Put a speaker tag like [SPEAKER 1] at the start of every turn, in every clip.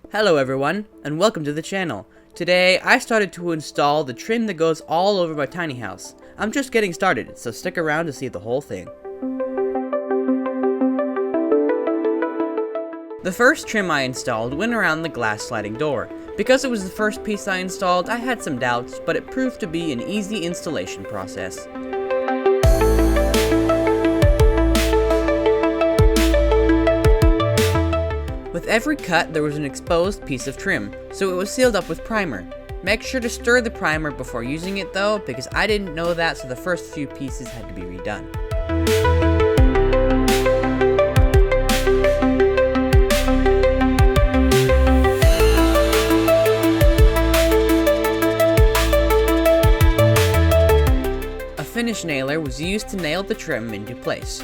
[SPEAKER 1] Hello everyone, and welcome to the channel. Today, I started to install the trim that goes all over my tiny house. I'm just getting started, so stick around to see the whole thing. The first trim I installed went around the glass sliding door. Because it was the first piece I installed, I had some doubts, but it proved to be an easy installation process. With every cut, there was an exposed piece of trim, so it was sealed up with primer. Make sure to stir the primer before using it though, because I didn't know that, so the first few pieces had to be redone. A finish nailer was used to nail the trim into place.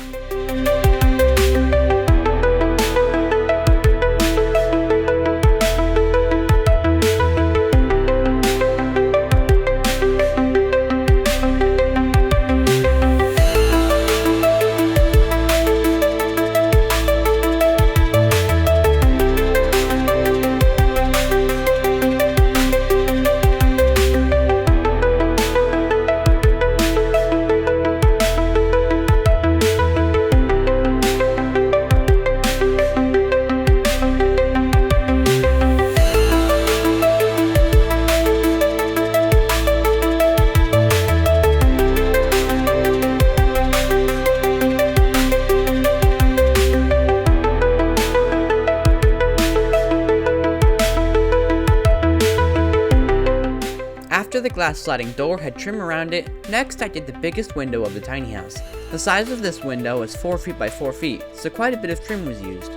[SPEAKER 1] After the glass sliding door had trim around it, next I did the biggest window of the tiny house. The size of this window is 4 feet by 4 feet, so quite a bit of trim was used.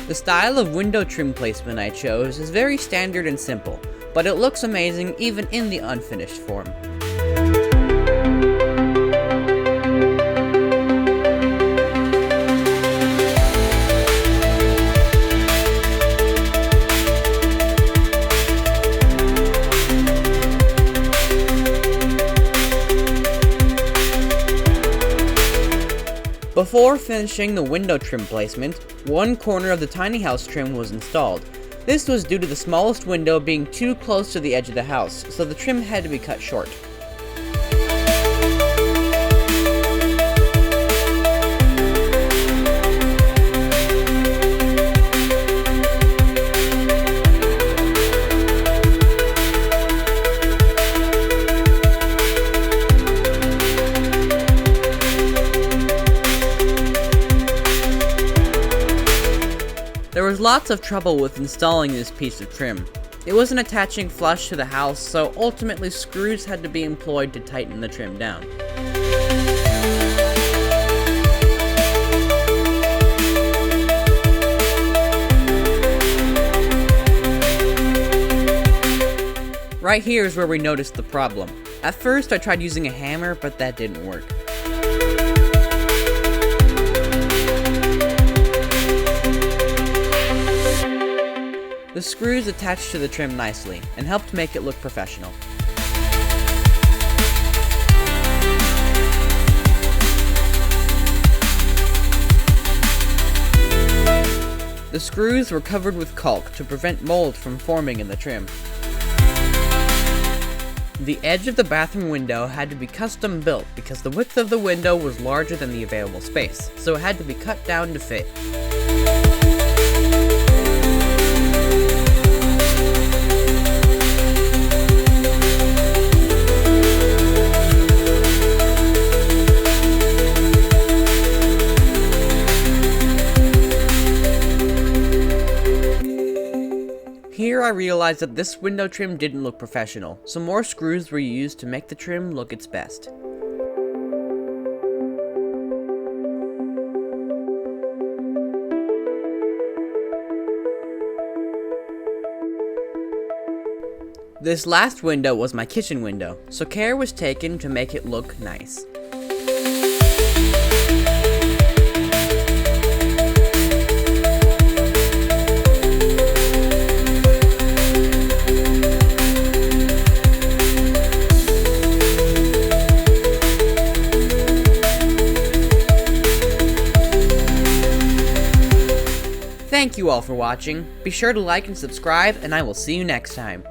[SPEAKER 1] The style of window trim placement I chose is very standard and simple, but it looks amazing even in the unfinished form. Before finishing the window trim placement, one corner of the tiny house trim was installed. This was due to the smallest window being too close to the edge of the house, so the trim had to be cut short. There was lots of trouble with installing this piece of trim. It wasn't attaching flush to the house, so ultimately screws had to be employed to tighten the trim down. Right here is where we noticed the problem. At first I tried using a hammer, but that didn't work. The screws attached to the trim nicely, and helped make it look professional. The screws were covered with caulk to prevent mold from forming in the trim. The edge of the bathroom window had to be custom built because the width of the window was larger than the available space, so it had to be cut down to fit. Here I realized that this window trim didn't look professional, so more screws were used to make the trim look its best. This last window was my kitchen window, so care was taken to make it look nice. Thank you all for watching. Be sure to like and subscribe, and I will see you next time.